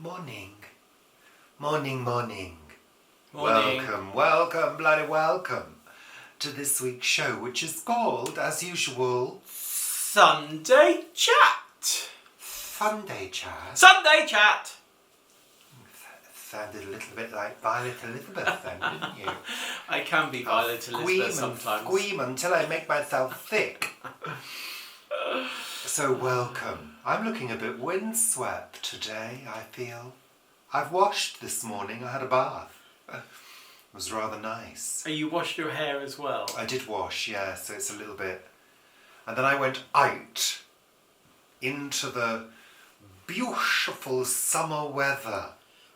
Morning. Morning. Morning. Welcome, bloody welcome to this week's show, which is called, as usual, Sunday Chat. Sunday Chat. Sunday Chat. Sounded a little bit like Violet Elizabeth then, didn't you? I can be Violet Elizabeth sometimes. Squeam until I make myself thick. So welcome. I'm looking a bit windswept today, I feel. I've washed this morning. I had a bath. It was rather nice. And you washed your hair as well? I did wash, yeah, so it's a little bit... And then I went out into the beautiful summer weather.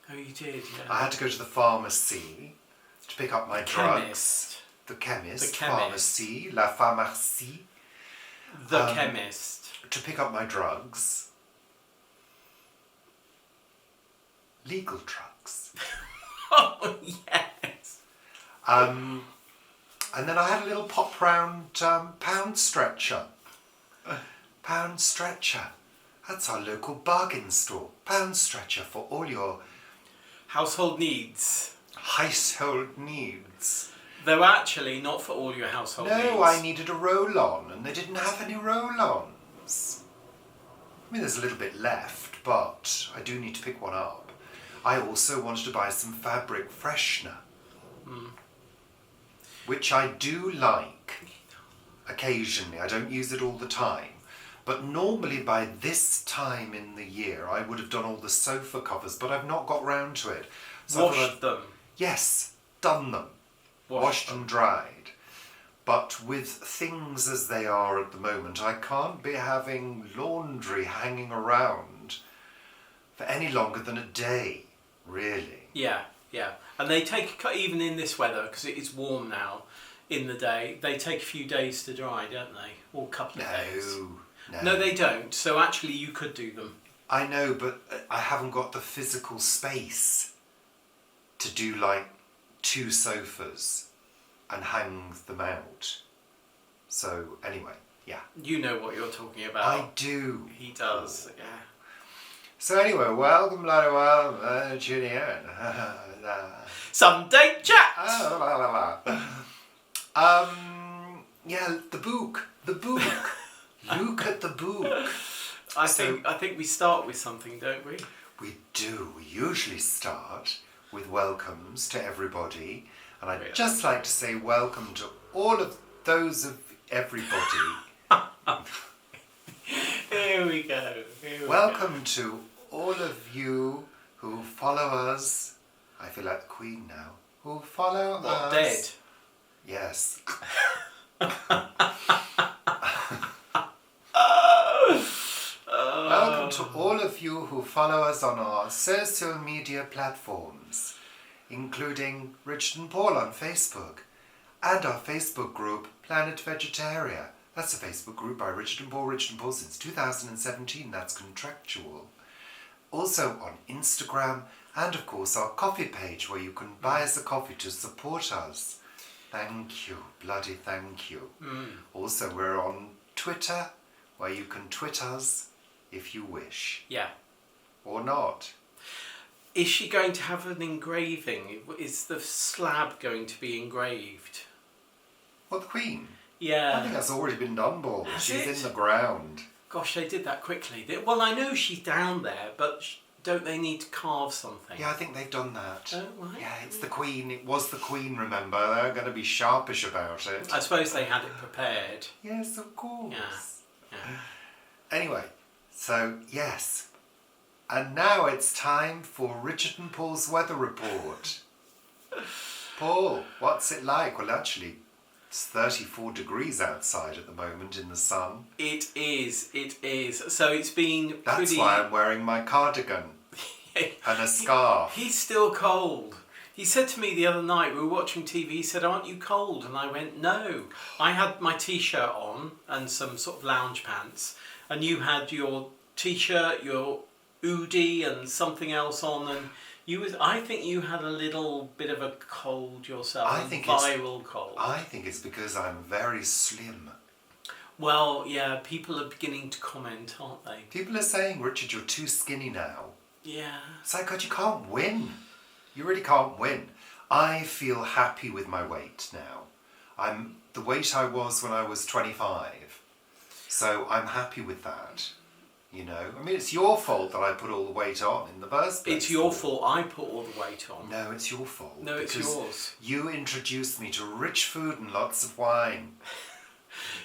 Oh, you did, yeah. I had to go to the pharmacy to pick up my drugs. Chemist. The chemist. The chemist. Pharmacy. La pharmacie. The chemist. To pick up my drugs. Legal drugs. Oh, yes. And then I had a little pop round pound stretcher. Pound stretcher. That's our local bargain store. Pound stretcher for all your Household needs. household needs. Though actually not for all your household needs. No, I needed a roll-on and they didn't have any roll-ons. I mean, there's a little bit left, but I do need to pick one up. I also wanted to buy some fabric freshener. Which I do like occasionally. I don't use it all the time. But normally by this time in the year I would have done all the sofa covers, but I've not got round to it. So Washed them. Yes, done them. Washed and dried. But with things as they are at the moment, I can't be having laundry hanging around for any longer than a day, really. Yeah. And they take, even in this weather, because it is warm now, in the day, they take a few days to dry, don't they? Or a couple of days. No, they don't. So actually you could do them. I know, but I haven't got the physical space to do like 2 sofas and hang them out. So anyway, yeah. You know what you're talking about. I do. He does, yeah. So anyway, welcome, bloody well, tuning in. Sunday Chat! Yeah, the book. Look at the book. I think we start with something, don't we? We do. We usually start with welcomes to everybody. And I'd just like to say welcome to all of those of everybody. Here we go. Welcome to all of you who follow us. I feel like the Queen now. Who follow us. What, dead? Yes. Welcome to all of you who follow us on our social media platforms, including Richard and Paul on Facebook, and our Facebook group, Planet Vegetaria. That's a Facebook group by Richard and Paul since 2017, that's contractual. Also on Instagram, and of course our coffee page where you can buy us a coffee to support us. Thank you, bloody thank you. Also we're on Twitter, where you can twit us if you wish. Yeah. Or not. Is she going to have an engraving? Is the slab going to be engraved? What, the Queen? Yeah. I think that's already been done, Paul. She's it? in the ground. Gosh, they did that quickly. Well, I know she's down there, but don't they need to carve something? Yeah, I think they've done that. Oh, right. Yeah, it's the Queen. It was the Queen, remember? They're going to be sharpish about it. I suppose they had it prepared. Yes, of course. Yeah. Anyway, so yes. And now it's time for Richard and Paul's weather report. Paul, what's it like? Well, actually, it's 34 degrees outside at the moment in the sun. It is. So it's been That's pretty... why I'm wearing my cardigan and a scarf. He's still cold. He said to me the other night, we were watching TV, he said, aren't you cold? And I went, no. I had my t-shirt on and some sort of lounge pants, and you had your t-shirt, your hoodie and something else on, and I think you had a little bit of a cold yourself, viral cold. I think it's because I'm very slim. Well, yeah, people are beginning to comment, aren't they? People are saying, Richard, you're too skinny now. Yeah. It's like, God, you can't win. You really can't win. I feel happy with my weight now. I'm the weight I was when I was 25. So I'm happy with that. You know, I mean, it's your fault that I put all the weight on in the first place. It's your fault I put all the weight on. No, it's your fault. No, it's yours. You introduced me to rich food and lots of wine.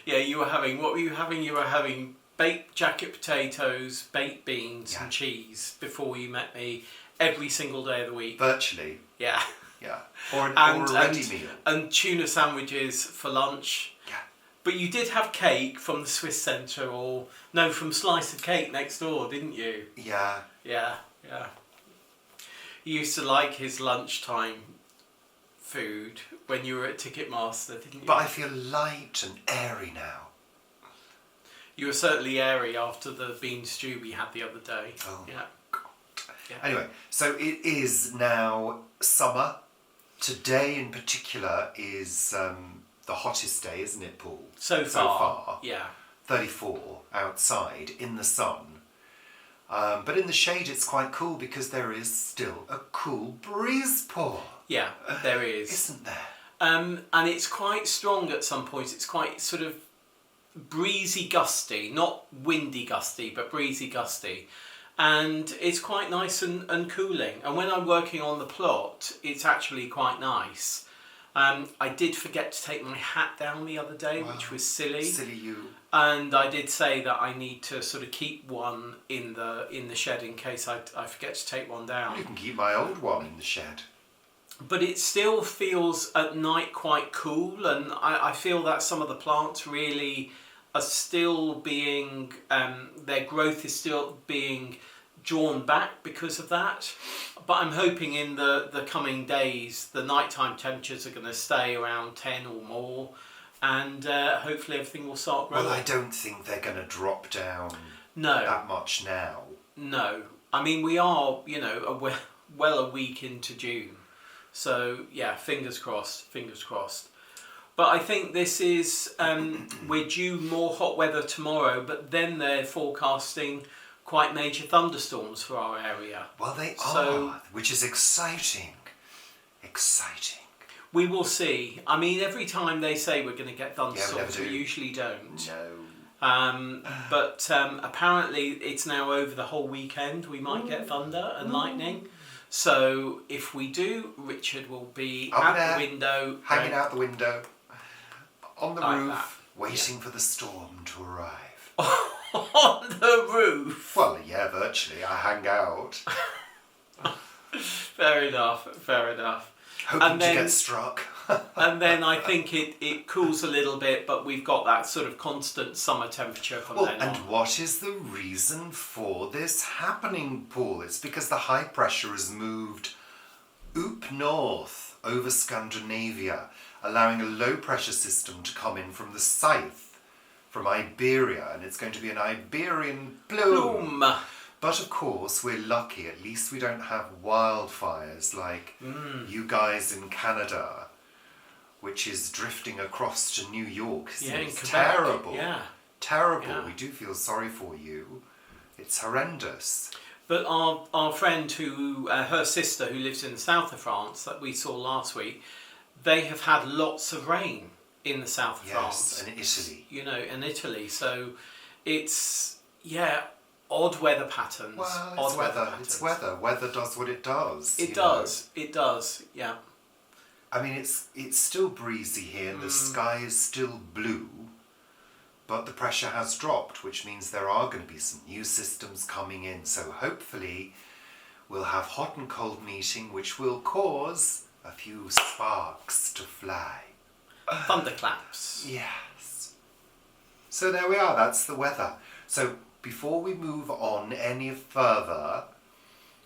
Yeah, you were having, what were you having? You were having baked jacket potatoes, baked beans and cheese before you met me every single day of the week. Virtually. Yeah. Yeah. Or a ready meal. And tuna sandwiches for lunch. Yeah. But you did have cake from the Swiss Centre from Slice of Cake next door, didn't you? Yeah. Yeah. You used to like his lunchtime food when you were at Ticketmaster, didn't you? But I feel light and airy now. You were certainly airy after the bean stew we had the other day. Oh, yeah. God. Yeah. Anyway, so it is now summer. Today in particular is the hottest day, isn't it, Paul? So far. 34 outside in the sun. But in the shade it's quite cool because there is still a cool breeze, Paul. Yeah, there is. Isn't there? And it's quite strong at some points. It's quite sort of breezy gusty, not windy gusty, but breezy gusty. And it's quite nice and cooling. And when I'm working on the plot, it's actually quite nice. I did forget to take my hat down the other day, which was silly. Silly you. And I did say that I need to sort of keep one in the shed in case I forget to take one down. You can keep my old one in the shed. But it still feels at night quite cool, and I feel that some of the plants really are still being, their growth is still being drawn back because of that. But I'm hoping in the coming days the nighttime temperatures are going to stay around 10 or more, and hopefully everything will start growing. Well, I don't think they're going to drop down No. that much now. No. I mean, we are, well a week into June. So, yeah, fingers crossed. But I think this is, we're due more hot weather tomorrow, but then they're forecasting quite major thunderstorms for our area. Well, they are, which is exciting. Exciting. We will see. I mean, every time they say we're going to get thunderstorms, we usually don't. No. But apparently it's now over the whole weekend. We might get thunder and lightning. So if we do, Richard will be out the window. Hanging out the window. On the Like roof, that. waiting for the storm to arrive. On the roof? Well, yeah, virtually. I hang out. Fair enough. Hoping to get struck. And then I think it cools a little bit, but we've got that sort of constant summer temperature from then on. And what is the reason for this happening, Paul? It's because the high pressure has moved north over Scandinavia, allowing a low pressure system to come in from the south, from Iberia, and it's going to be an Iberian plume. But of course, we're lucky. At least we don't have wildfires like you guys in Canada, which is drifting across to New York. It's terrible. Yeah. Terrible. Yeah. We do feel sorry for you. It's horrendous. But our friend who, her sister who lives in the south of France that we saw last week, they have had lots of rain in the south of France. Yes, and Italy. And Italy. So it's, odd weather patterns. Well, odd it's weather. It's weather. Weather does what it does. It does, yeah. I mean, it's still breezy here, and the sky is still blue, but the pressure has dropped, which means there are going to be some new systems coming in. So hopefully we'll have hot and cold meeting, which will cause a few sparks to fly. Thunderclaps. Yes. So there we are. That's the weather. So before we move on any further,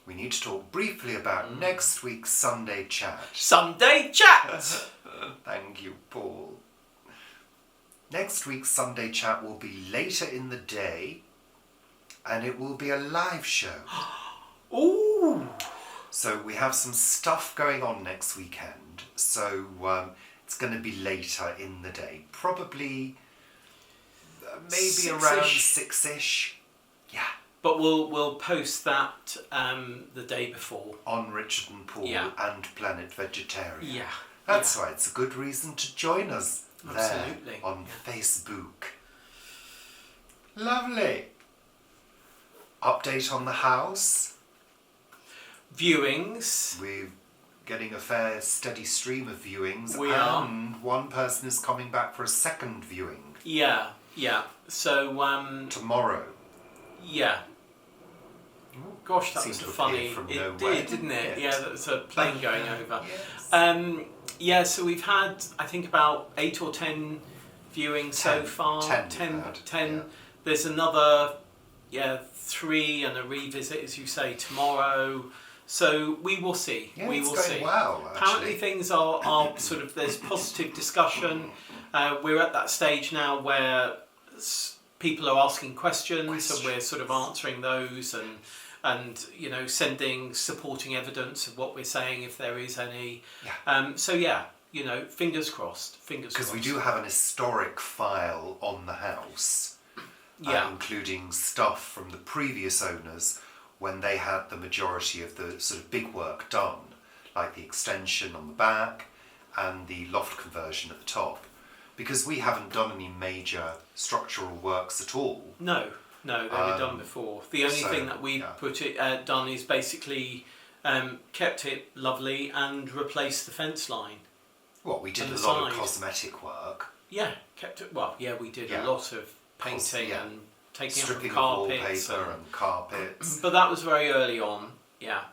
we need to talk briefly about next week's Sunday chat. Sunday chat! Thank you, Paul. Next week's Sunday chat will be later in the day, and it will be a live show. Ooh! So we have some stuff going on next weekend, so it's going to be later in the day. Probably maybe around 6-ish. Yeah. But we'll post that the day before. On Richard and Paul and Planet Vegetaria. Yeah. That's why it's a good reason to join us Absolutely. there on Facebook. Lovely. Update on the house. Viewings. We're getting a fair steady stream of viewings. We are. And one person is coming back for a second viewing. Yeah. So tomorrow. Yeah. Gosh, that Seemed was to funny. appear from It nowhere, did, didn't it? didn't it? Yeah, that's a plane going over. Yes. So we've had, I think, about 8 or 10 viewings so far. 10. Yeah. There's another, 3 and a revisit, as you say, tomorrow. So we will see. Yeah, we it's will going see. well, actually. Apparently things are sort of, there's positive discussion. We're at that stage now where people are asking questions and we're sort of answering those and sending supporting evidence of what we're saying if there is any. Fingers crossed. Because we do have an historic file on the house, including stuff from the previous owners when they had the majority of the sort of big work done, like the extension on the back and the loft conversion at the top. Because we haven't done any major structural works at all. No, they were done before. The only thing that we've done is basically kept it lovely and replaced the fence line. What, we did a lot of cosmetic work? Yeah, kept it. Well, we did a lot of painting and taking stripping up of carpets wallpaper and carpets. But that was very early on. Yeah.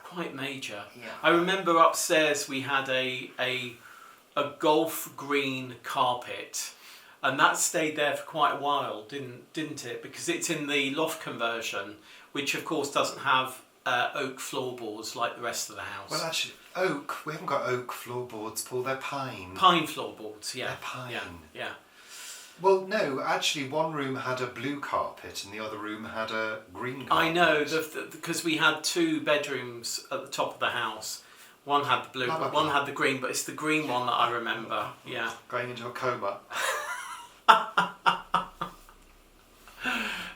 Quite major. Yeah. I remember upstairs we had a golf green carpet, and that stayed there for quite a while, didn't it? Because it's in the loft conversion, which of course doesn't have oak floorboards like the rest of the house. Well, actually, oak. We haven't got oak floorboards, Paul. They're pine. Pine floorboards. Yeah. They're pine. Yeah. Well, no. Actually, one room had a blue carpet, and the other room had a green carpet. I know, because we had 2 bedrooms at the top of the house. One had the blue, but one had the green, but it's the green one that I remember. Yeah. Going into a coma.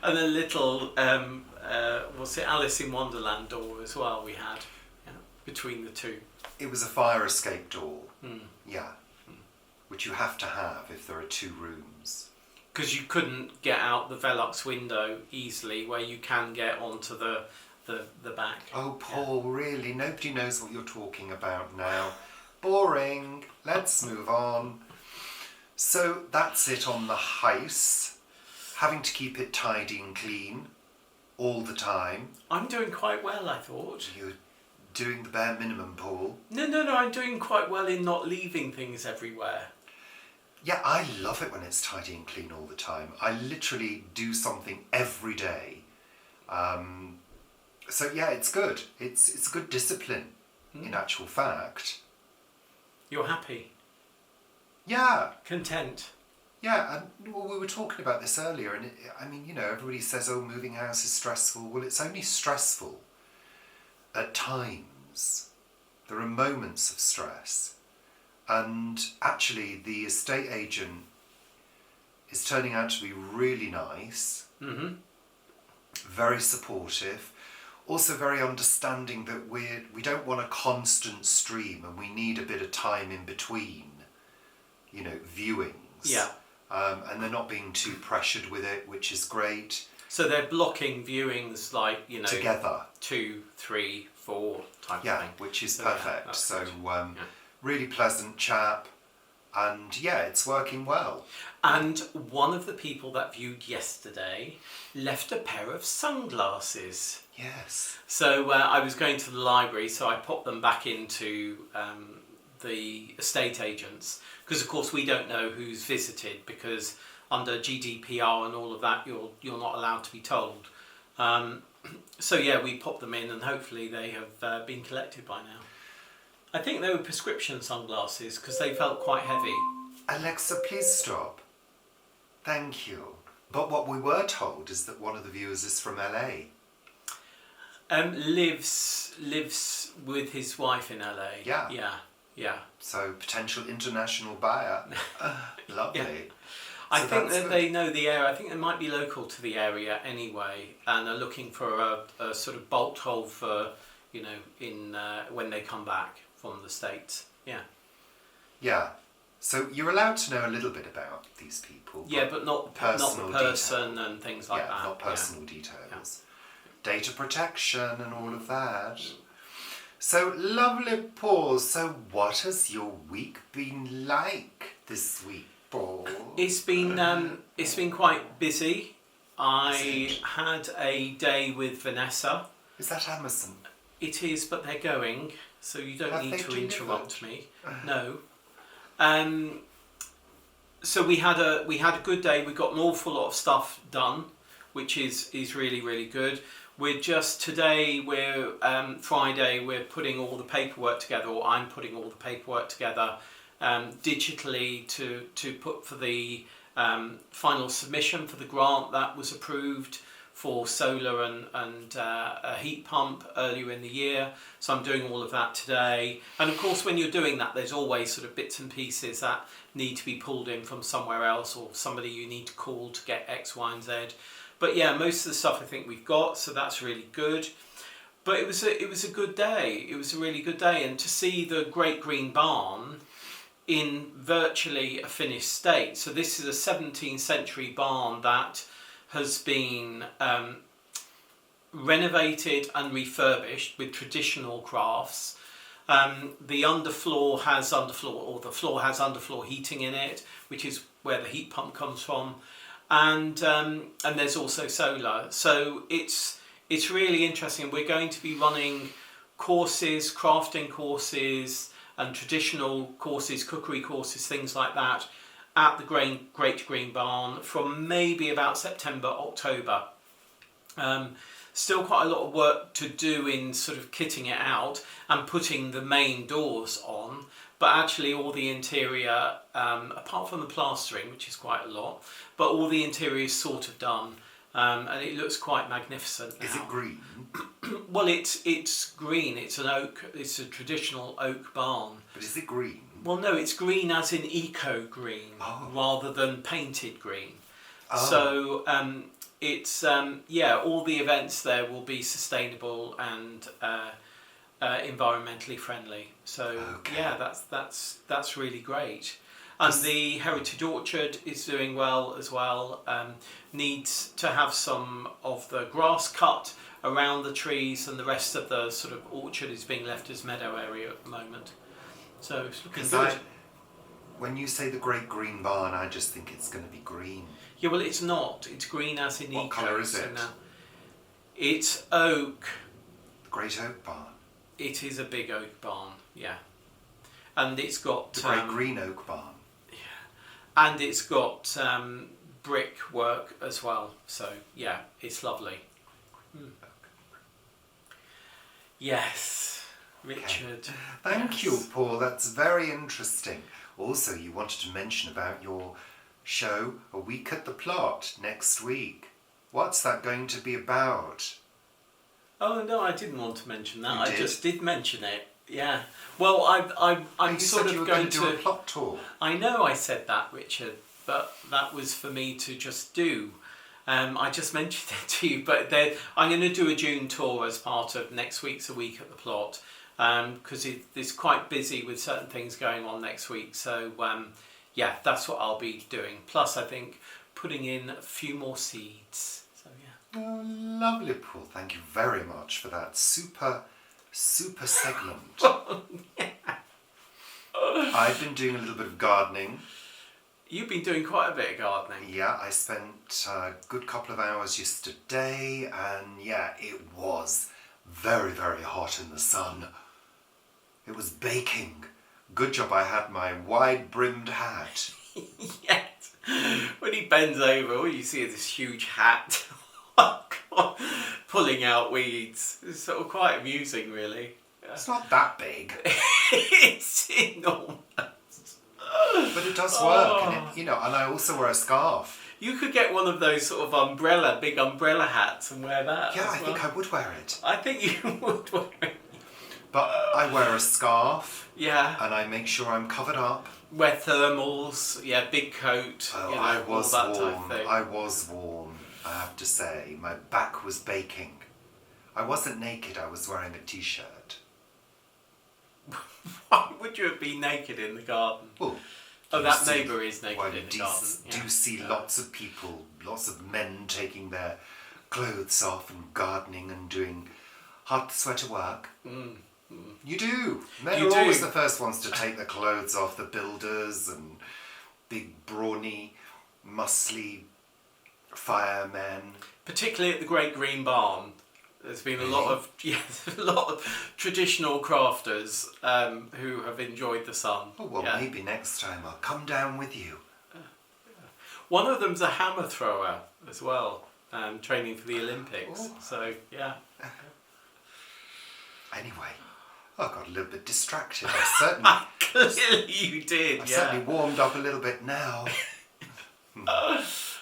And a little, Alice in Wonderland door as well we had, between the 2. It was a fire escape door. Which you have to have if there are 2 rooms. Because you couldn't get out the Velux window easily, where you can get onto the back. Oh, Paul, really? Nobody knows what you're talking about now. Boring. Let's move on. So that's it on the house. Having to keep it tidy and clean all the time. I'm doing quite well, I thought. You're doing the bare minimum, Paul. No, I'm doing quite well in not leaving things everywhere. Yeah, I love it when it's tidy and clean all the time. I literally do something every day. So yeah, it's good. It's good discipline, in actual fact. You're happy? Yeah. Content? Yeah, and we were talking about this earlier, and everybody says, oh, moving house is stressful. Well, it's only stressful at times. There are moments of stress. And actually, the estate agent is turning out to be really nice, very supportive, also very understanding that we don't want a constant stream and we need a bit of time in between, viewings. Yeah. And they're not being too pressured with it, which is great. So they're blocking viewings like, together. 2, 3, 4 type of thing. Yeah, which is perfect. Yeah, so really pleasant chap, and it's working well. And one of the people that viewed yesterday left a pair of sunglasses. Yes. So I was going to the library, so I popped them back into the estate agents, because of course we don't know who's visited, because under GDPR and all of that you're not allowed to be told. So we popped them in, and hopefully they have been collected by now. I think they were prescription sunglasses because they felt quite heavy. Alexa, please stop. Thank you. But what we were told is that one of the viewers is from LA. Lives with his wife in LA. Yeah. Yeah. So potential international buyer. Lovely. Yeah. I So think that's that good. they know the area. I think they might be local to the area anyway, and are looking for a sort of bolt hole for, in when they come back from the States. Yeah. Yeah. So you're allowed to know a little bit about these people. Yeah, but not the personal person detail. and things like that. Not personal details. Data protection and all of that. So lovely, Paul. So what has your week been like this week, Paul? It's been quite busy. I had a day with Vanessa. Is that Amazon? It is, but they're going, so you don't Have need they to delivered? interrupt me. No. So we had a good day. We got an awful lot of stuff done, which is really, really good. We're just today. We're Friday. We're putting all the paperwork together, or I'm putting all the paperwork together digitally to put for the final submission for the grant that was approved for solar and a heat pump earlier in the year. So I'm doing all of that today. And of course, when you're doing that, there's always sort of bits and pieces that need to be pulled in from somewhere else, or somebody you need to call to get X, Y, and Z. But yeah, most of the stuff I think we've got, so that's really good. But it was a good day. It was a really good day, and to see the Great Green Barn in virtually a finished state. So this is a 17th century barn that has been renovated and refurbished with traditional crafts. The underfloor has underfloor heating in it, which is where the heat pump comes from, and there's also solar. So it's really interesting. We're going to be running courses, crafting courses, and traditional courses, cookery courses, things like that, at the Great Green Barn from maybe about September, October. Still quite a lot of work to do in sort of kitting it out and putting the main doors on, but actually all the interior, apart from the plastering, which is quite a lot, but all the interior is sort of done, and it looks quite magnificent now. Is it green? Well, it's green. It's an oak. It's a traditional oak barn. But is it green? Well, no, it's green as in eco green, rather than painted green. Oh. So it's all the events there will be sustainable and environmentally friendly. So that's really great. And the Heritage Orchard is doing well as well. Needs to have some of the grass cut around the trees, and the rest of the sort of orchard is being left as meadow area at the moment. So it's looking good. When you say the Great Green Barn, I just think it's going to be green. Yeah, well, it's not. It's green as in What eco. colour is it? It's oak. The Great Oak Barn. It is a big oak barn, yeah. And it's got... The Great Green Oak Barn. Yeah. And it's got brick work as well. So, yeah, it's lovely. Yes, Richard. Okay. Thank you, Paul. That's very interesting. Also, you wanted to mention about your show, A Week at the Plot, next week. What's that going to be about? Oh no, I didn't want to mention that. You did? I just did mention it. Yeah. Well, I'm you sort said of you were going to do a plot tour. I know I said that, Richard, but that was for me to just do. I just mentioned it to you, but I'm going to do a June tour as part of next week's A Week at the Plot, because it's quite busy with certain things going on next week. So yeah, that's what I'll be doing. Plus, I think putting in a few more seeds. So yeah. Oh, lovely, Paul. Thank you very much for that super segment. I've been doing a little bit of gardening. You've been doing quite a bit of gardening. Yeah, I spent a good couple of hours yesterday, and yeah, it was very, very hot in the sun. It was baking. Good job I had my wide-brimmed hat. Yes. When he bends over, all you see is this huge hat pulling out weeds. It's sort of quite amusing, really. It's not that big. It's enormous. But it does work, and and I also wear a scarf. You could get one of those sort of big umbrella hats and wear that. Yeah, as I think I would wear it. I think you would wear it. But I wear a scarf Yeah. and I make sure I'm covered up. Wear thermals. Yeah, big coat. Oh, you know, I was all that warm. type of thing. I was warm, I have to say. My back was baking. I wasn't naked, I was wearing a t-shirt. Why would you be naked in the garden? Well, Oh, you that see- neighbour is naked well, in you the garden. do see lots of people, lots of men taking their clothes off and gardening and doing hard sweater work. You do. Men You are do. always the first ones to take their clothes off, the builders and big, brawny, muscly firemen. Particularly at the Great Green Barn, there's been a lot of traditional crafters who have enjoyed the sun. Oh, well, Yeah. maybe next time I'll come down with you. One of them's a hammer thrower as well, training for the Olympics. Oh. So yeah. Anyway, I got a little bit distracted. I Clearly you did. certainly warmed up a little bit now.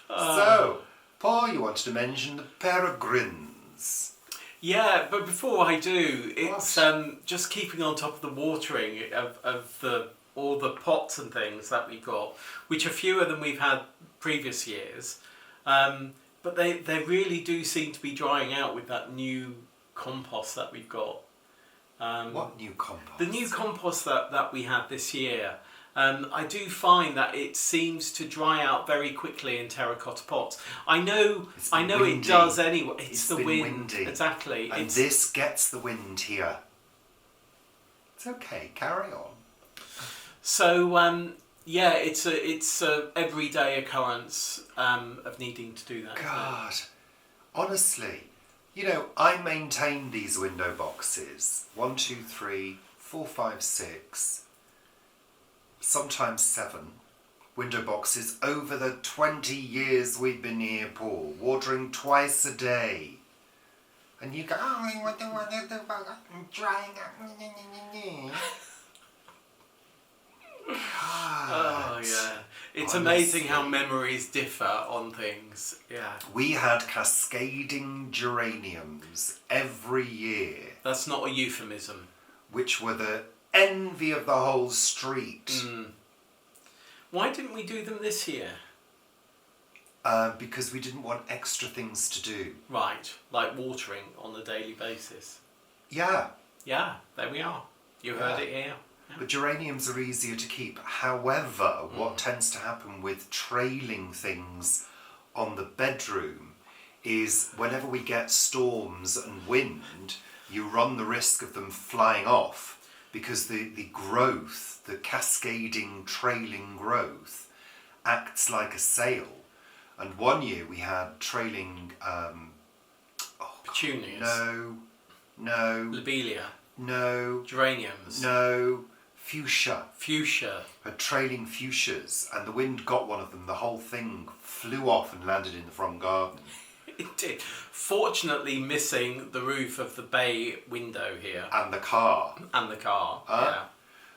So, Paul, you wanted to mention the peregrines. Yeah, but before I do, it's just keeping on top of the watering of all the pots and things that we've got, which are fewer than we've had previous years. But they really do seem to be drying out with that new compost that we've got. What new compost? The new compost that we had this year. I do find that it seems to dry out very quickly in terracotta pots. I know windy. it does anyway. It's the been wind. windy. Exactly. And this gets the wind here. It's okay, carry on. So yeah, it's a everyday occurrence of needing to do that. God, honestly, you know, I maintain these window boxes. 1, 2, 3, 4, 5, 6, sometimes 7 window boxes over the 20 years we've been here, Paul, watering twice a day. And you go, oh, what do I'm drying up. Oh yeah, it's amazing how memories differ on things. Yeah, We had cascading geraniums every year, that's not a euphemism. which were the envy of the whole street. Why didn't we do them this year? Because we didn't want extra things to do. Right, like watering on a daily basis. Yeah, Yeah, there we are. You heard it here. but geraniums are easier to keep. However, what tends to happen with trailing things on the bedroom is whenever we get storms and wind, you run the risk of them flying off because the growth, the cascading trailing growth, acts like a sail. And one year we had trailing Petunias. No, Lobelia. no, Geraniums. no, fuchsia. Fuchsia. Had trailing fuchsias, and the wind got one of them. The whole thing flew off and landed in the front garden. It did. Fortunately missing the roof of the bay window here. And the car. And the car. Yeah.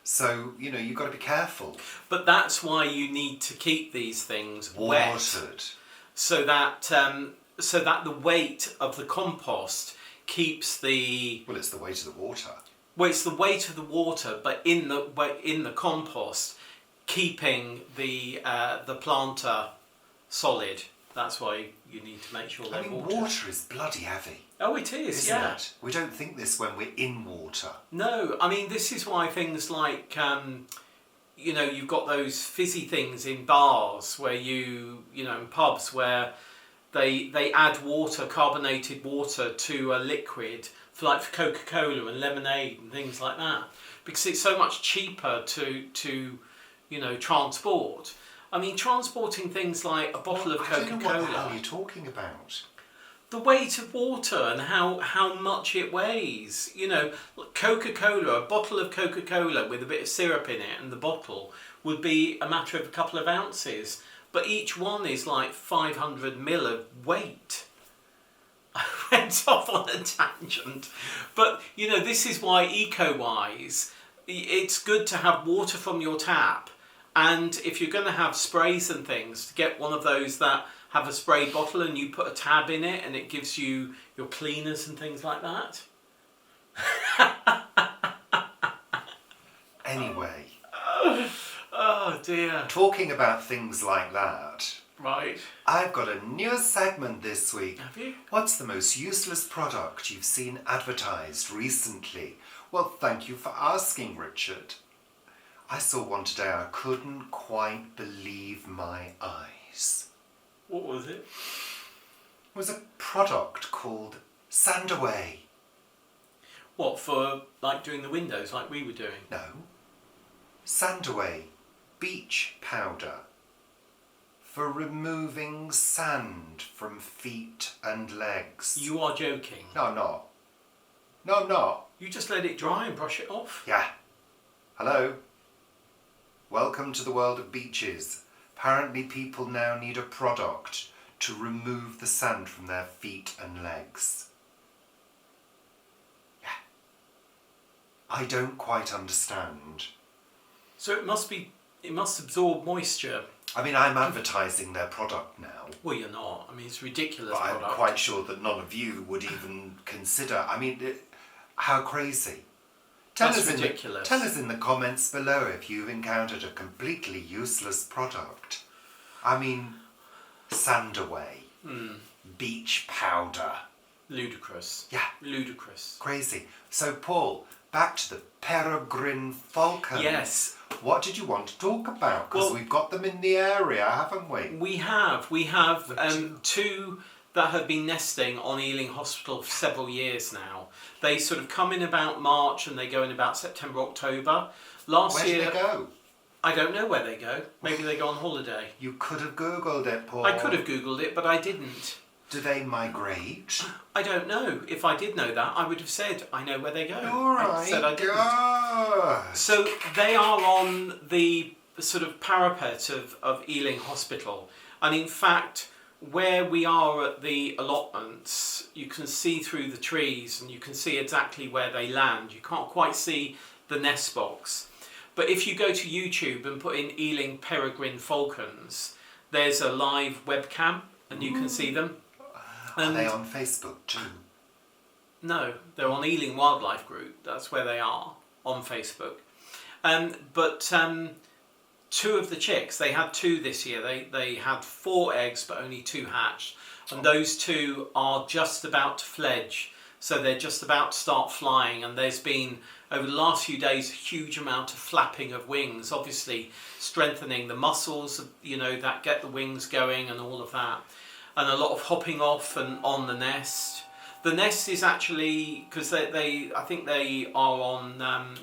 So, you know, you've got to be careful. But that's why you need to keep these things wet. Watered. So that the weight of the compost keeps the... Well, it's the weight of the water. Well, it's the weight of the water, but in the compost, keeping the planter solid. That's why you need to make sure they're watered. Water is bloody heavy. Oh, it is, Isn't yeah. it? We don't think this when we're in water. No, I mean, this is why things like, you know, you've got those fizzy things in bars where in pubs where they add water, carbonated water to a liquid for Coca-Cola and lemonade and things like that, because it's so much cheaper to transport. I mean, transporting things like a bottle of I don't know what the hell Coca-Cola, you're talking about. the weight of water and how much it weighs. You know, Coca-Cola, a bottle of Coca-Cola with a bit of syrup in it and the bottle would be a matter of a couple of ounces, but each one is like 500 mil of weight. I went off on a tangent. But, you know, this is why eco-wise, it's good to have water from your tap. And if you're going to have sprays and things, to get one of those that have a spray bottle and you put a tab in it and it gives you your cleaners and things like that. Anyway, Oh dear. talking about things like that, Right. I've got a new segment this week. Have you? What's the most useless product you've seen advertised recently? Well, thank you for asking, Richard. I saw one today. I couldn't quite believe my eyes. What was it? It was a product called Sandaway. What, for like doing the windows like we were doing? No. Sandaway beach powder for removing sand from feet and legs. You are joking. No, I'm not. No, I'm not. You just let it dry and brush it off? Yeah. Hello. Welcome to the world of beaches. Apparently people now need a product to remove the sand from their feet and legs. Yeah. I don't quite understand. So it must absorb moisture. I mean, I'm advertising their product now. Well, you're not. I mean, it's a ridiculous But I'm product. quite sure that none of you would even consider. I mean, how crazy. That's ridiculous. Tell us in the comments below if you've encountered a completely useless product. I mean, Sandaway, beach powder. Ludicrous. Yeah, Ludicrous. crazy. So, Paul, back to the peregrine falcons. Yes. What did you want to talk about? Because Well, we've got them in the area, haven't we? We have two that have been nesting on Ealing Hospital for several years now. They sort of come in about March and they go in about September, October. Where did they go? I don't know where they go. Maybe they go on holiday. You could have Googled it, Paul. I could have Googled it, but I didn't. Do they migrate? I don't know. If I did know that, I would have said, I know where they go. All right, I said I didn't. good. So they are on the sort of parapet of Ealing Hospital. And in fact, where we are at the allotments, you can see through the trees and you can see exactly where they land. You can't quite see the nest box. But if you go to YouTube and put in Ealing Peregrine Falcons, there's a live webcam and you can see them. Are they on Facebook too? No, they're on Ealing Wildlife Group. That's where they are, on Facebook. But two of the chicks, they had two this year. They had 4 eggs, but only 2 hatched. And those 2 are just about to fledge. So they're just about to start flying. And there's been, over the last few days, a huge amount of flapping of wings, obviously strengthening the muscles, that get the wings going and all of that. And a lot of hopping off and on the nest. The nest is actually, because I think they are on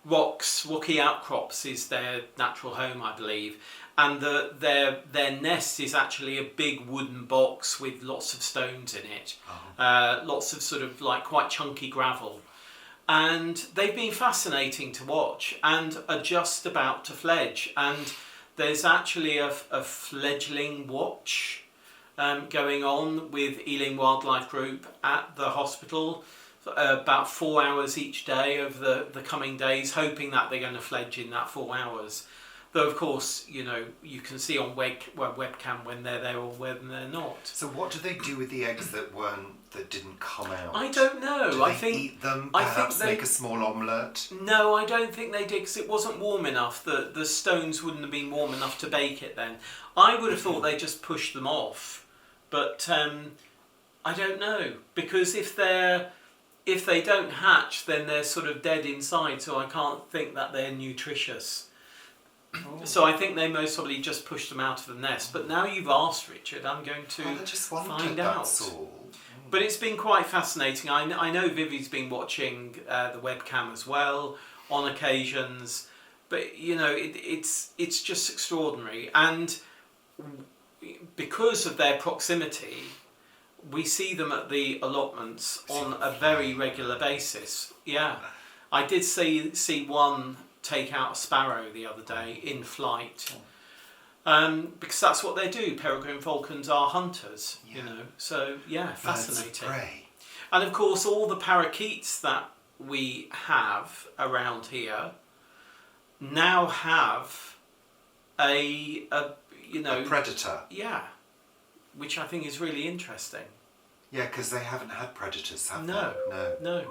rocks, rocky outcrops is their natural home, I believe. And their nest is actually a big wooden box with lots of stones in it. Lots of sort of like quite chunky gravel. And they've been fascinating to watch and are just about to fledge. And there's actually a fledgling watch going on with Ealing Wildlife Group at the hospital, about 4 hours each day over the coming days, hoping that they're going to fledge in that 4 hours. Though of course, you can see on webcam when they're there or when they're not. So what do they do with the eggs that didn't come out? I don't know. Do they eat them? Perhaps make a small omelette? No, I don't think they did, because it wasn't warm enough. The stones wouldn't have been warm enough to bake it then. I would have thought they just pushed them off. But I don't know, because if they don't hatch, then they're sort of dead inside, so I can't think that they're nutritious. Oh. So I think they most probably just pushed them out of the nest. But now you've asked, Richard, I'm going to find out. That's all. But it's been quite fascinating. I know Vivi's been watching the webcam as well on occasions, but it's just extraordinary. And because of their proximity, we see them at the allotments on a very regular basis. Yeah, I did see one take out a sparrow the other day in flight, because that's what they do. Peregrine falcons are hunters, So yeah, fascinating. Birds of prey. And of course, all the parakeets that we have around here now have a predator. Yeah, which I think is really interesting. Yeah, because they haven't had predators, have No. they? No.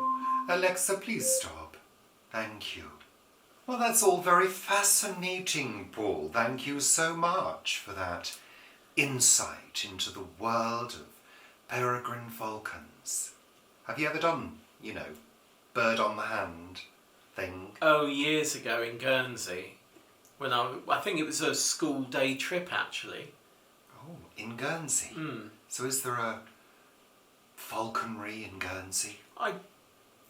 Alexa, please stop. Thank you. Well, that's all very fascinating, Paul. Thank you so much for that insight into the world of peregrine falcons. Have you ever done, bird on the hand thing? Oh, years ago in Guernsey, when I think it was a school day trip actually. Oh, in Guernsey? Mm. So is there a falconry in Guernsey? I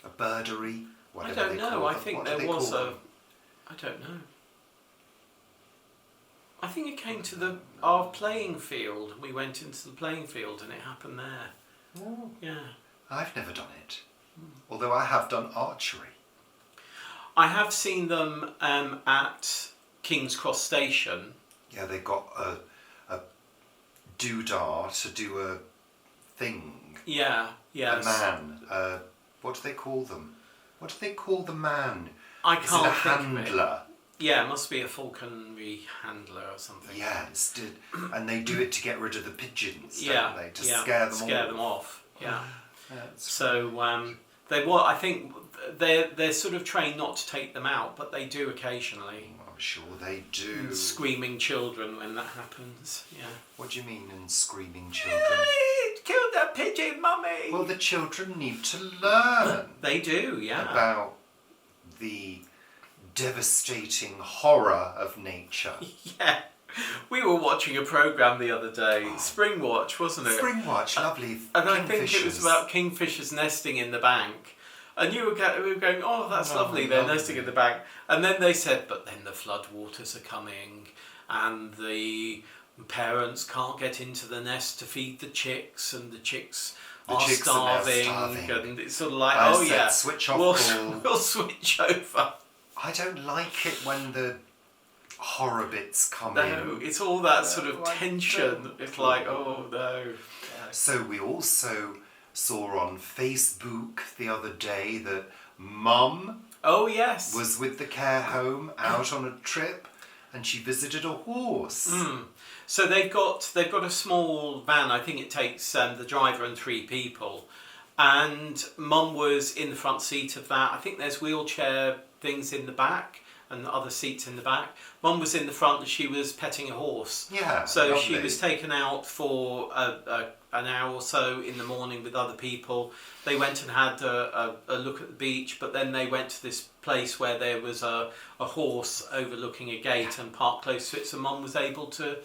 A birdery? Whatever don't they know. call I them. think What do there they was call a. them? I don't know. I think it came to our playing field. We went into the playing field and it happened there. Oh, Yeah. I've never done it. Although I have done archery. I have seen them at King's Cross Station. Yeah, they've got a doodah to do a thing. Yeah, yes. A man. What do they call them? What do they call the man? I Is can't it a think of it. handler? Yeah, it must be a falconry handler or something. Yeah, and they do it to get rid of the pigeons, Yeah, don't they? To scare them off. Yeah. That's So I think they're sort of trained not to take them out, but they do occasionally. I'm sure they do. Screaming children when that happens. Yeah. What do you mean in screaming children? Killed that pigeon, mummy. Well, the children need to learn They do, yeah. about the devastating horror of nature. Yeah. We were watching a programme the other day, Spring Watch, wasn't it? Spring Watch, lovely And I think it was kingfishers. about kingfishers nesting in the bank. And we were going, oh, that's lovely, they're lovely. nesting in the bank. And then they said, but then the floodwaters are coming and the parents can't get into the nest to feed the chicks and the chicks are starving. And it's sort of like, I said, switch off, we'll switch over. I don't like it when the horror bits come No, in. it's all that sort of I tension. don't. It's like, oh no. So we also saw on Facebook the other day that Mum Oh yes. was with the care home out on a trip and she visited a horse. Mm. So they've got a small van. I think it takes the driver and 3 people, and Mum was in the front seat of that. I think there's wheelchair things in the back and other seats in the back. Mum was in the front and she was petting a horse. Yeah, So lovely. she was taken out for an hour or so in the morning with other people. They went and had a look at the beach, but then they went to this place where there was a horse overlooking a gate and parked close to it, so Mum was able to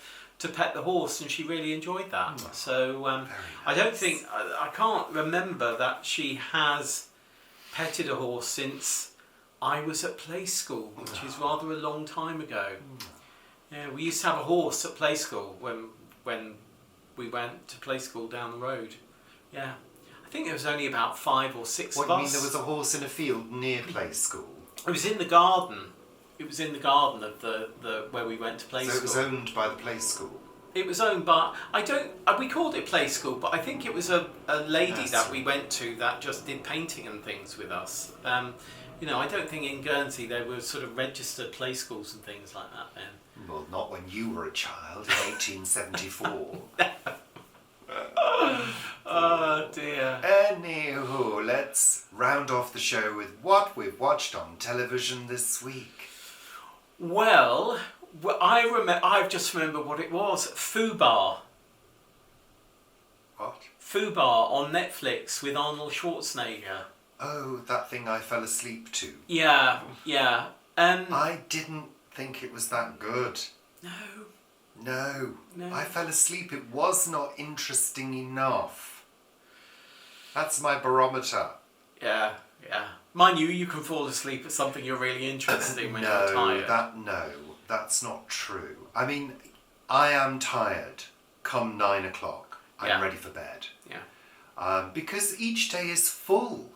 pet the horse and she really enjoyed that. So Very I don't nice. think, I can't remember that she has petted a horse since I was at play school, which is rather a long time ago. Yeah, we used to have a horse at play school when we went to play school down the road. Yeah, I think there was only about 5 or 6 What of do us. you mean there was a horse in a field near play school? It was in the garden. It was in the garden of the where we went to play So school. it was owned by the play school. It was owned by, we called it play school, but I think it was a lady That's that we went to that just did painting and things with us. I don't think in Guernsey there were sort of registered play schools and things like that then. Well, not when you were a child in 1874. Oh dear. Anywho, let's round off the show with what we've watched on television this week. Well, I've just remembered what it was. Fubar. What? Fubar on Netflix with Arnold Schwarzenegger. Oh, that thing I fell asleep to. Yeah. I didn't think it was that good. No. No. I fell asleep. It was not interesting enough. That's my barometer. Yeah. Mind you can fall asleep at something you're really interested in when you're tired. That's not true. I mean, I am tired come 9 o'clock. I'm ready for bed. Yeah. Because each day is full.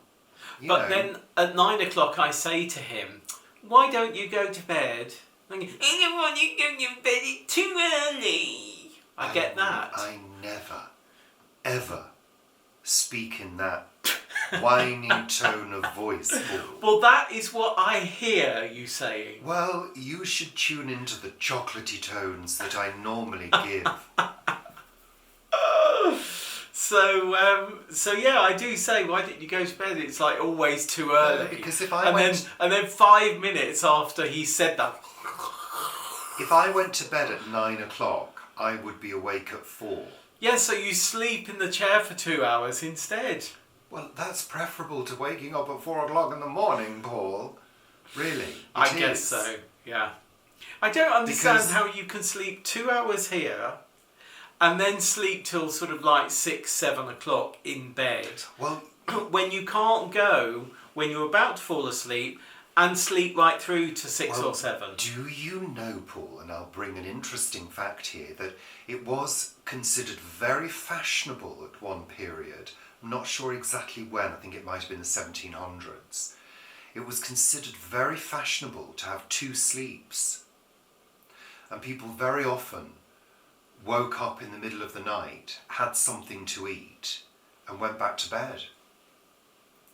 But then at 9 o'clock I say to him, why don't you go to bed? And he goes, I don't want you to go to bed, it's too early. I get that. I never, ever speak in that whiny tone of voice. Paul. Well, that is what I hear you saying. Well, you should tune into the chocolatey tones that I normally give. So yeah, I do say, why didn't you go to bed? It's like always too early. Because if I went... then 5 minutes after he said that... If I went to bed at 9 o'clock, I would be awake at 4. Yeah, so you sleep in the chair for 2 hours instead. Well, that's preferable to waking up at 4 o'clock in the morning, Paul. Really, I guess so, yeah. I don't understand Because- how you can sleep 2 hours here and then sleep till sort of like 6, 7 o'clock in bed Well, when you can't go when you're about to fall asleep and sleep right through to 6 well, or 7. do you know, Paul, and I'll bring an interesting fact here, that it was considered very fashionable at one period. I'm not sure exactly when, I think it might have been the 1700s. It was considered very fashionable to have 2 sleeps. And people very often woke up in the middle of the night, had something to eat, and went back to bed.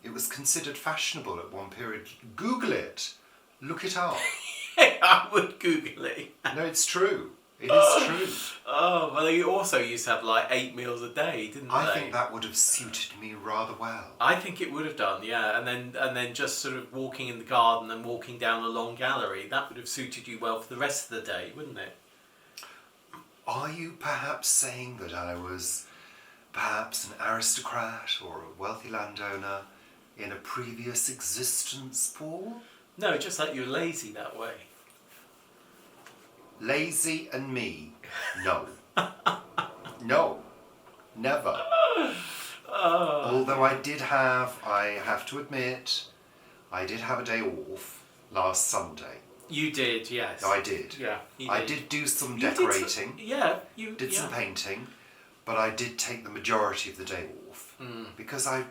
It was considered fashionable at one period. Google it. Look it up. I would Google it. No, it's true. It is true. Oh, well, they also used to have like 8 meals a day, didn't they? I think that would have suited me rather well. I think it would have done, yeah. And then just sort of walking in the garden and walking down a long gallery, that would have suited you well for the rest of the day, wouldn't it? Are you perhaps saying that I was perhaps an aristocrat or a wealthy landowner in a previous existence, Paul? No, just like you're lazy that way. Lazy and me? No. No. Never. Although I have to admit, I did have a day off last Sunday. You did, yes. I did. Yeah, you I did. did do some You did decorating. did Some painting, but I did take the majority of the day off because I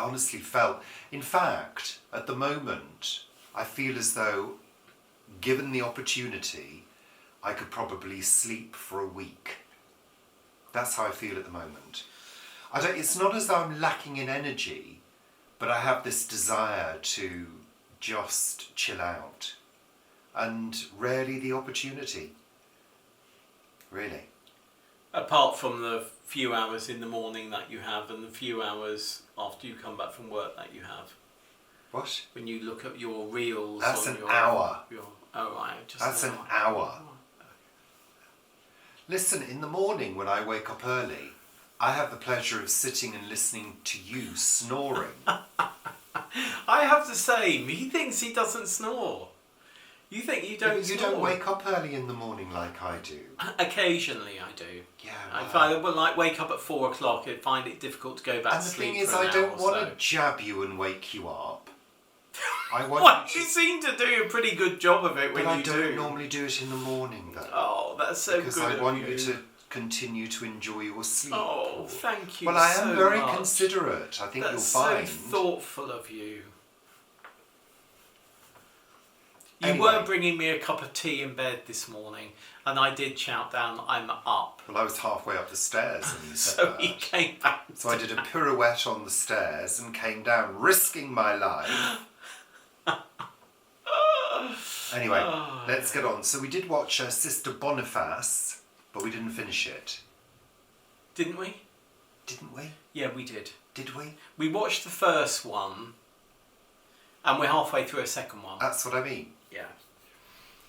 honestly felt, in fact, at the moment, I feel as though, given the opportunity, I could probably sleep for a week. That's how I feel at the moment. It's not as though I'm lacking in energy, but I have this desire to just chill out, and rarely the opportunity. Really. Apart from the few hours in the morning that you have and the few hours after you come back from work that you have. What? When you look at your reels. That's on an your, hour. Oh, right. Just That's an hour. Listen, in the morning when I wake up early, I have the pleasure of sitting and listening to you snoring. I have the same. He thinks he doesn't snore. You think you don't You snore? don't wake up early in the morning like I do. Occasionally I do. Yeah. If I would like wake up at 4 o'clock, I'd find it difficult to go back And to the sleep thing is, for an I don't hour or want so. to jab you and wake you up. I want What? you You to, seem to do a pretty good job of it when but I you don't do. normally do it in the morning though. Oh, that's so because good I of want you. you to continue to enjoy your sleep. Oh, Paul. thank you Well, I so am very much. considerate. I think That's you'll find. so thoughtful of you. You Anyway. were bringing me a cup of tea in bed this morning, and I did shout down, "I'm up." Well, I was halfway up the stairs when you said So that. he came back. So I did a pirouette on the stairs and came down, risking my life. Anyway, let's get on. So we did watch Sister Boniface, but we didn't finish it. Didn't we? Didn't we? Yeah, we did. Did we? We watched the first one, and we're halfway through a second one. That's what I mean. Yeah.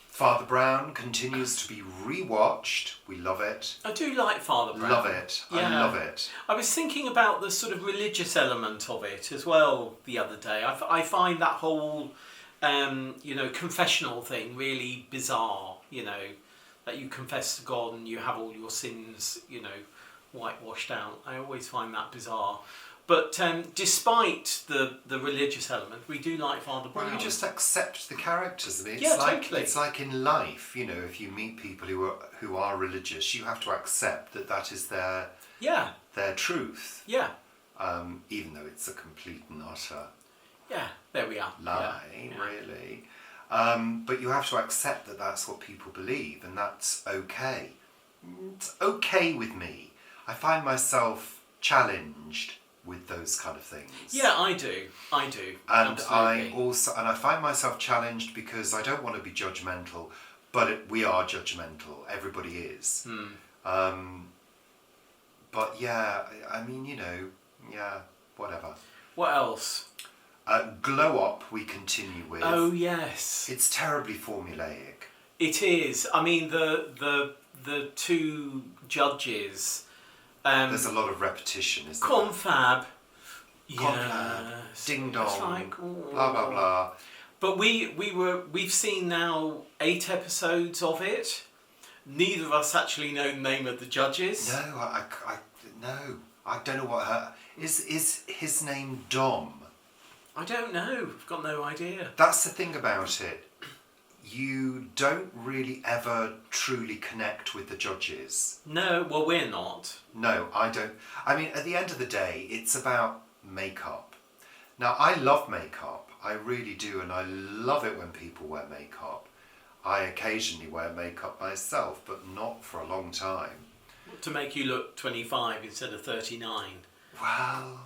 Father Brown continues to be rewatched. We love it. I do like Father Brown. Love it. I Yeah. love it. I was thinking about the sort of religious element of it as well the other day. I find that whole, confessional thing really bizarre, that you confess to God and you have all your sins, whitewashed out. I always find that bizarre. But despite the religious element, we do like Father Brown. Well, you just accept the characters. I mean, Totally. It's like in life, if you meet people who are religious, you have to accept that is their truth. Yeah. Even though it's a complete and utter Yeah. There we are. lie, Yeah. really. But you have to accept that that's what people believe, and that's okay. It's okay with me. I find myself challenged with those kind of things. Yeah, I do. And Absolutely. I find myself challenged because I don't want to be judgmental, but we are judgmental. Everybody is. But But yeah, I mean, yeah, whatever. What else? Glow Up we continue with. Oh yes. It's terribly formulaic. It is. I mean, the two judges. There's a lot of repetition, isn't there? Confab. Confab. Yes. Ding dong. It's like, blah blah blah. But we've seen now 8 episodes of it. Neither of us actually know the name of the judges. No, I don't know what her is his name Dom. I don't know. I've got no idea. That's the thing about it. You don't really ever truly connect with the judges. No, well, we're not. No, I don't. I mean, at the end of the day, it's about makeup. Now, I love makeup. I really do, and I love it when people wear makeup. I occasionally wear makeup myself, but not for a long time. To make you look 25 instead of 39. Well,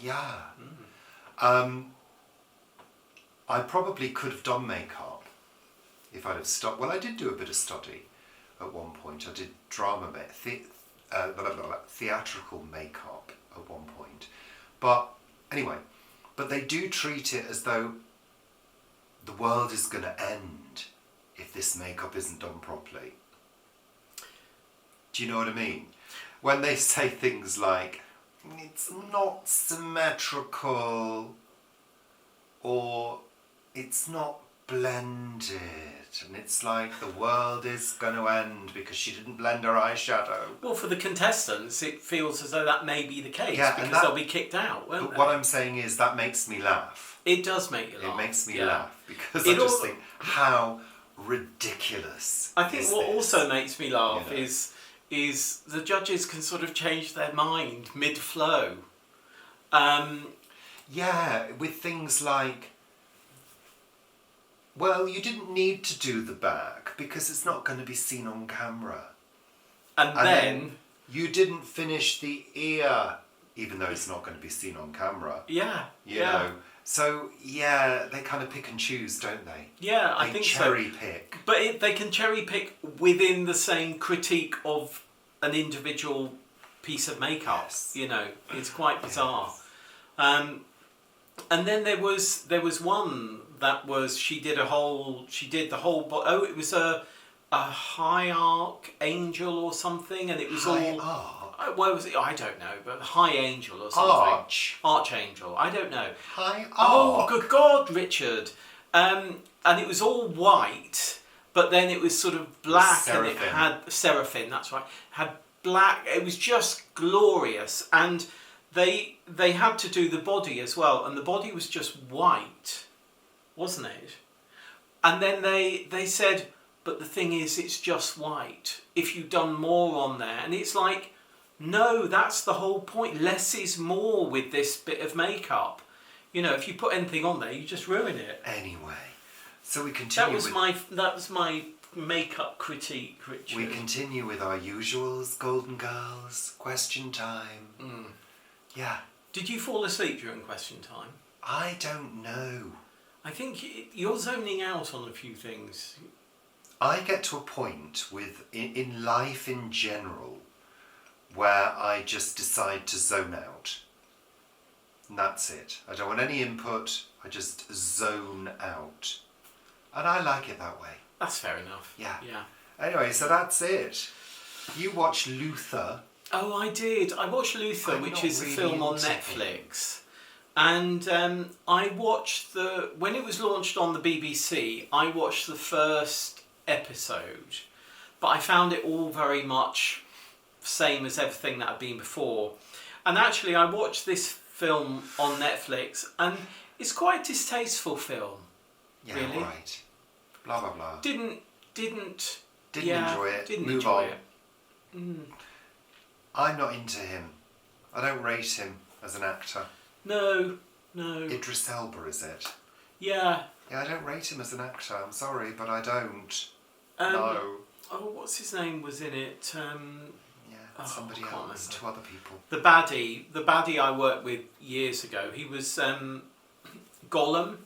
yeah. I probably could have done makeup if I'd have stopped. Well, I did do a bit of study at one point. I did theatrical makeup at one point. But anyway, but they do treat it as though the world is going to end if this makeup isn't done properly. Do you know what I mean? When they say things like, it's not symmetrical, or it's not blended, and it's like the world is going to end because she didn't blend her eyeshadow. Well, for the contestants, it feels as though that may be the case, Yeah, because they'll be kicked out, won't But they? what I'm saying is that makes me laugh. It does make you laugh. It makes me yeah. laugh because It I just al- think how ridiculous. I think is what this? also makes me laugh You know. is the judges can sort of change their mind mid-flow. Yeah, with things like, well, you didn't need to do the back because it's not going to be seen on camera. And then you didn't finish the ear, even though it's not going to be seen on camera. yeah, You know. So yeah, they kind of pick and choose, don't they? Yeah, I They think cherry so. pick. But they can cherry pick within the same critique of an individual piece of makeup. Yes. You know, it's quite bizarre. Yes. And then there was one that was she did the whole it was a high archangel or something, and it was where was it? I don't know, but high angel or something. Archangel. I don't know. High Oh, good God, Richard. And it was all white, but then it was sort of black, and it had seraphim. That's right. Had black. It was just glorious, and they had to do the body as well, and the body was just white, wasn't it? And then they said, but the thing is, it's just white. If you've done more on there, and it's like, no, that's the whole point. Less is more with this bit of makeup. You know, if you put anything on there, you just ruin it. Anyway, so we continue. That was my makeup critique, Richard. We continue with our usuals, Golden Girls, question time. Yeah. Did you fall asleep during question time? I don't know. I think you're zoning out on a few things. I get to a point in life in general where I just decide to zone out. And that's it. I don't want any input. I just zone out. And I like it that way. That's fair enough. Yeah. Yeah. Anyway, so that's it. You watched Luther. Oh, I did. I watched Luther, I'm which not is a really film on into Netflix. And I watched when it was launched on the BBC, I watched the first episode. But I found it all very much same as everything that had been before. And actually, I watched this film on Netflix, and it's quite a distasteful film. Yeah, really. right. Blah, blah, blah. Didn't enjoy it. Didn't Move enjoy on. it. I'm not into him. I don't rate him as an actor. No. Idris Elba, is it? Yeah. Yeah, I don't rate him as an actor. I'm sorry, but I don't. No. Oh, what's his name was in it? Somebody I can't else. remember. 2 other people. The baddie I worked with years ago. He was Gollum.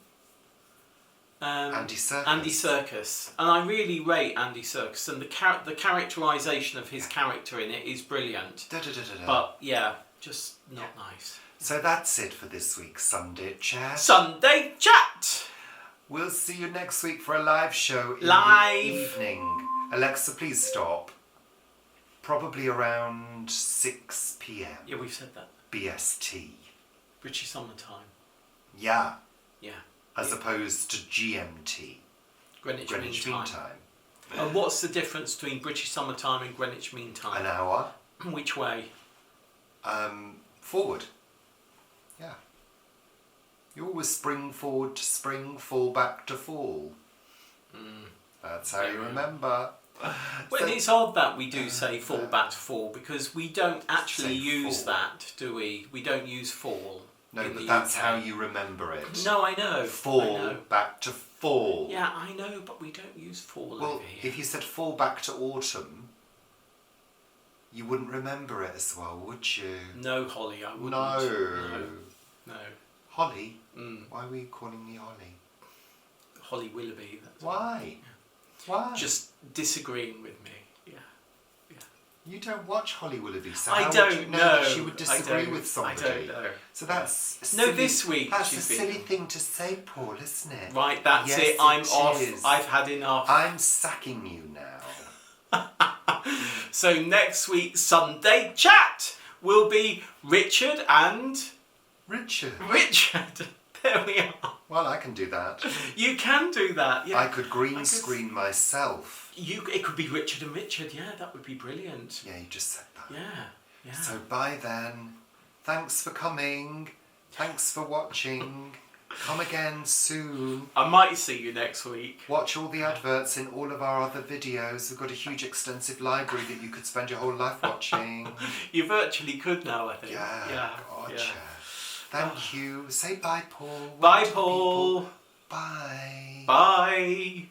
Andy Serkis. Andy Serkis, and I really rate Andy Serkis, and the characterisation of his character in it is brilliant. But yeah, just not nice. So that's it for this week's Sunday Chat. Sunday Chat! We'll see you next week for a live show in Live. the evening. Alexa, please stop. Probably around 6 p.m. Yeah, we've said that. BST. British summertime. Yeah. Yeah. As opposed to GMT. Greenwich Mean Mean Time. And what's the difference between British summertime and Greenwich Mean Time? An hour. Which way? Forward. Yeah. You always spring forward to spring, fall back to fall. That's how you remember. Well, So- it's odd that we do say fall back to fall, because we don't actually Say use fall. that, do we? We don't use fall. No, in but the that's UK. how you remember it. No, I know. Fall I know. back to fall. Yeah, I know, but we don't use fall Well, over here. if you said fall back to autumn, you wouldn't remember it as well, would you? No, Holly, I wouldn't. No. No. Holly? Mm. Why were you calling me Holly? Holly Willoughby. That's Why? Why? Just disagreeing with me. Yeah. You don't watch Holly Willoughby, so I how don't would you know know. that she would I disagree don't- with somebody? I don't know. So that's a No, silly- this week That's a she's been- silly thing to say, Paul, isn't it? Right, that's Yes, it. I'm it off. is. I've had enough. I'm sacking you now. So next week's Sunday Chat will be Richard and Richard. Richard. There we are. Well, I can do that. You can do that. Yeah. I could green screen myself. It could be Richard and Richard. Yeah, that would be brilliant. Yeah, you just said that. Yeah. So bye then. Thanks for coming. Thanks for watching. Come again soon. I might see you next week. Watch all the adverts in all of our other videos. We've got a huge extensive library that you could spend your whole life watching. You virtually could now, I think. Yeah, gotcha. Thank you. Say bye, Paul. Bye, Wonderful Paul. people. Bye. Bye.